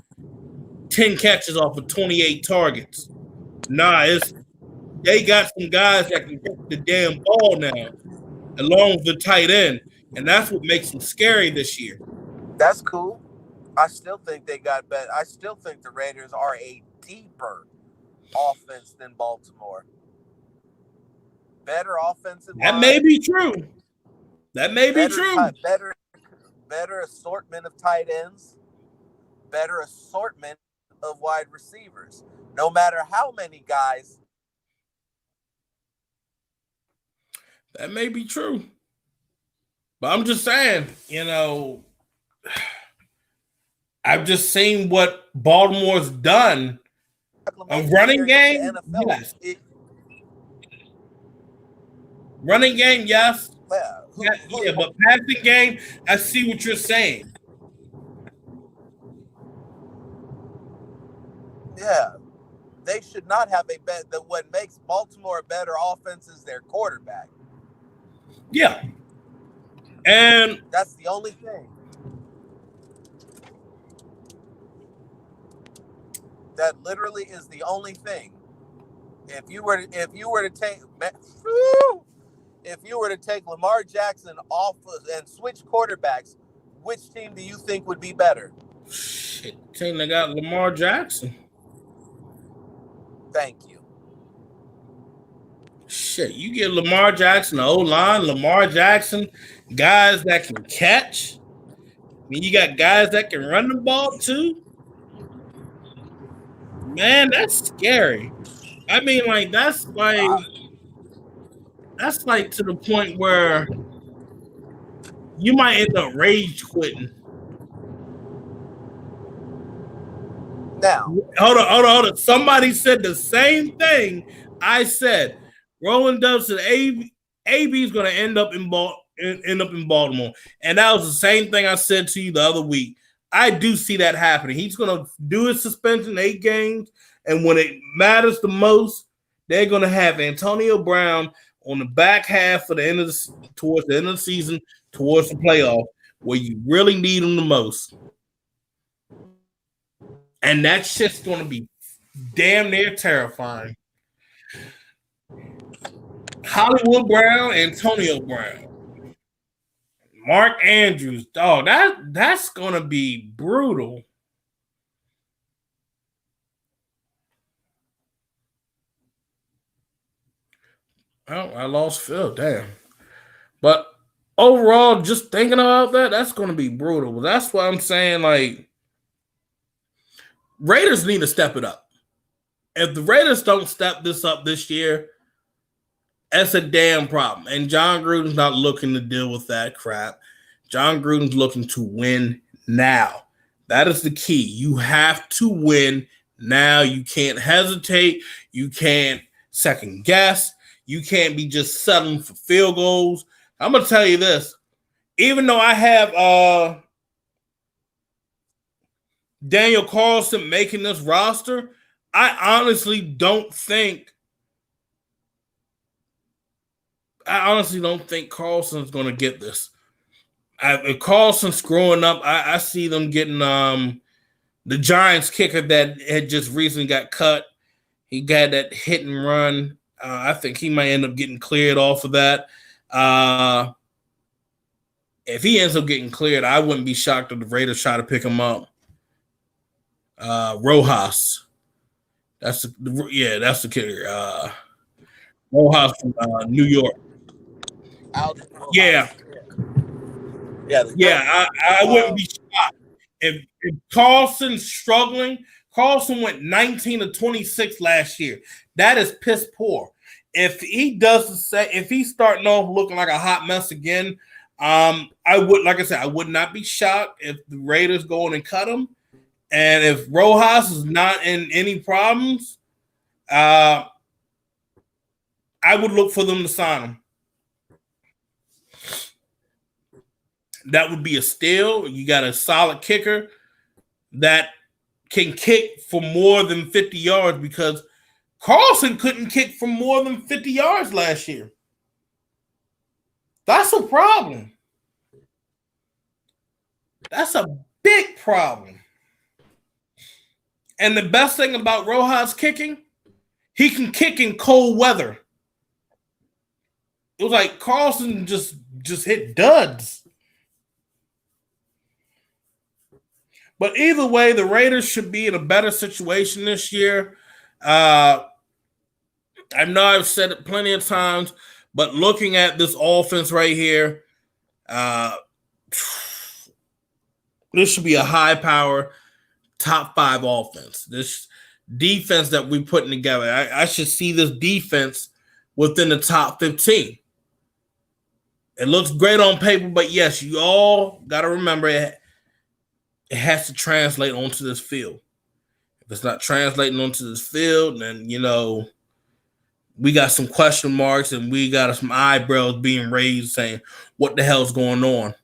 10 catches off of 28 targets. Nah, they got some guys that can catch the damn ball now, along with the tight end, and that's what makes them scary this year. That's cool. I still think they got better. I still think the Raiders are a deeper offense than Baltimore. Better offensive line. That may be true. That may be true. Better assortment of tight ends, better assortment of wide receivers. No matter how many guys. That may be true. But I'm just saying, I've just seen what Baltimore's done. A running game, yes. Running game, yes. Yeah, but passing game, I see what you're saying. Yeah, they should not have a bet. That what makes Baltimore a better offense is their quarterback. Yeah, and that's the only thing. That literally is the only thing. If you were to take Lamar Jackson off and switch quarterbacks, which team do you think would be better? Shit, team that got Lamar Jackson. Thank you. Shit, you get Lamar Jackson, the O-line, Lamar Jackson, guys that can catch. I mean, you got guys that can run the ball too. Man, that's scary. I mean, like that's like to the point where you might end up rage quitting. Now, hold on. Somebody said the same thing I said. Roland Dove said AB is going to end up in Baltimore, and that was the same thing I said to you the other week. I do see that happening. He's going to do his suspension 8 games, and when it matters the most, they're going to have Antonio Brown on the back half of towards the end of the season, towards the playoff, where you really need him the most. And that shit's going to be damn near terrifying. Hollywood Brown, Antonio Brown, Mark Andrews, dog. That's going to be brutal. Oh, I lost Phil. Damn. But overall, just thinking about that, that's going to be brutal. That's why I'm saying, like, Raiders need to step it up. If the Raiders don't step this up this year, that's a damn problem. And John Gruden's not looking to deal with that crap. John Gruden's looking to win now. That is the key. You have to win now. You can't hesitate. You can't second guess. You can't be just settling for field goals. I'm going to tell you this. Even though I have Daniel Carlson making this roster, I honestly don't think Carlson's going to get this. If Carlson's growing up, I see them getting the Giants kicker that had just recently got cut. He got that hit and run. I think he might end up getting cleared off of that. If he ends up getting cleared, I wouldn't be shocked if the Raiders try to pick him up. Rojas. That's the kicker. Rojas from New York. Yeah. I wouldn't be shocked if Carlson's struggling. Carlson went 19 to 26 last year. That is piss poor. If he if he's starting off looking like a hot mess again, I would not be shocked if the Raiders go in and cut him. And if Rojas is not in any problems, I would look for them to sign him. That would be a steal. You got a solid kicker that can kick for more than 50 yards because Carlson couldn't kick for more than 50 yards last year. That's a problem. That's a big problem. And the best thing about Rojas kicking, he can kick in cold weather. It was like Carlson just hit duds. But either way, the Raiders should be in a better situation this year. I know I've said it plenty of times, but looking at this offense right here, Uh, this should be a high power top 5 offense. This defense that we're putting together, I should see this defense within the top 15. It looks great on paper, but yes, you all got to remember it has to translate onto this field. If it's not translating onto this field, then, we got some question marks and we got some eyebrows being raised saying, what the hell's going on?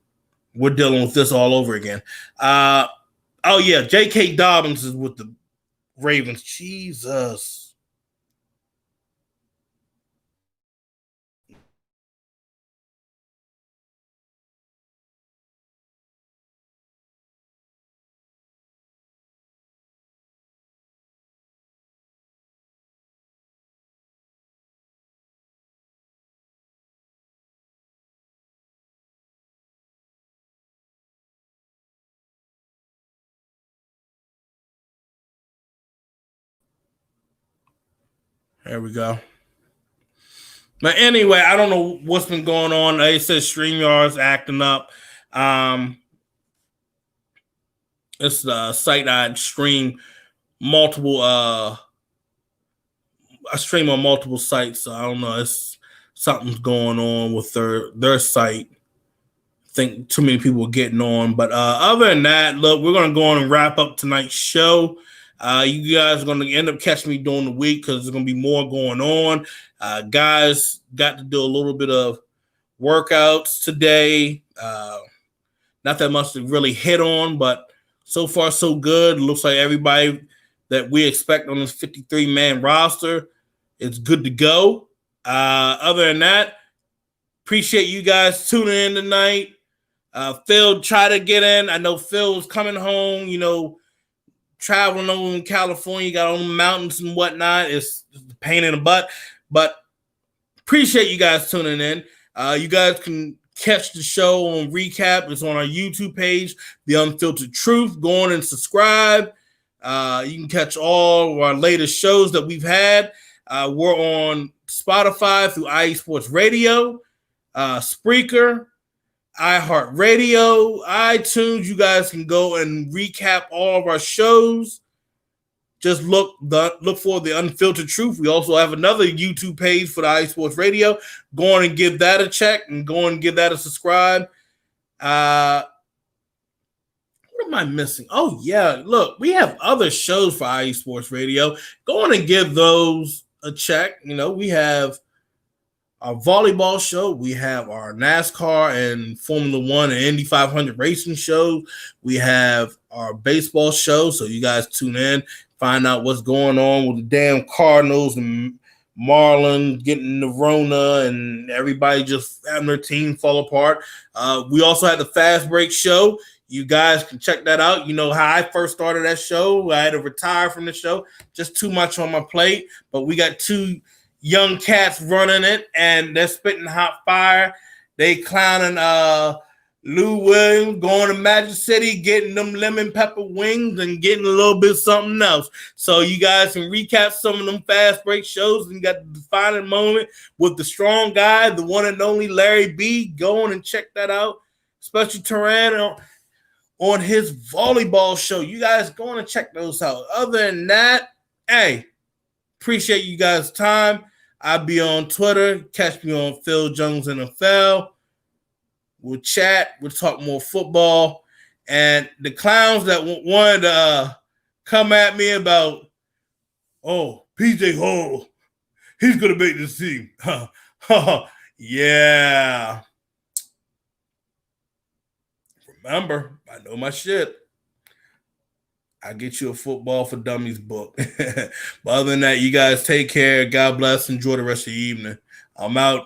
We're dealing with this all over again. J.K. Dobbins is with the Ravens. Jesus. There we go. But anyway, I don't know what's been going on. They said StreamYard's acting up. It's the site I stream multiple. I stream on multiple sites, so I don't know. It's something's going on with their site. I think too many people are getting on. But other than that, look, we're gonna go on and wrap up tonight's show. You guys are going to end up catching me during the week because there's going to be more going on. Guys got to do a little bit of workouts today. Not that much to really hit on, but so far so good. Looks like everybody that we expect on this 53-man roster is good to go. Other than that, appreciate you guys tuning in tonight. Phil tried to get in. I know Phil was coming home, traveling over in California, got on the mountains and whatnot. It's a pain in the butt, but appreciate you guys tuning in. You guys can catch the show on recap. It's on our YouTube page, The Unfiltered Truth. Go on and subscribe. You can catch all of our latest shows that we've had. We're on Spotify through IE Sports Radio, Spreaker, iHeartRadio, iTunes. You guys can go and recap all of our shows. Just look for The Unfiltered Truth. We also have another YouTube page for the IE Sports Radio. Go on and give that a check and go on and give that a subscribe. What am I missing? Oh, yeah. Look, we have other shows for IE Sports Radio. Go on and give those a check. We have our volleyball show. We have our NASCAR and Formula One and Indy 500 racing shows. We have our baseball show. So you guys tune in, find out what's going on with the damn Cardinals and Marlins getting the Rona and everybody just having their team fall apart. We also had the Fast Break show. You guys can check that out. You know how I first started that show. I had to retire from the show. Just too much on my plate. But we got two young cats running it, and they're spitting hot fire. They clowning Lou Williams, going to Magic City, getting them lemon pepper wings and getting a little bit of something else. So you guys can recap some of them Fast Break shows and got the defining moment with the strong guy, the one and only Larry B. Go on and check that out. Especially Turan on his volleyball show. You guys go on and check those out. Other than that, hey, appreciate you guys' time. I'll be on Twitter. Catch me on Phil Jones NFL. We'll chat. We'll talk more football. And the clowns that wanted to come at me about, PJ Hall, he's going to make this team. Yeah. Remember, I know my shit. I get you a Football for Dummies book. But other than that, you guys take care. God bless. Enjoy the rest of the evening. I'm out.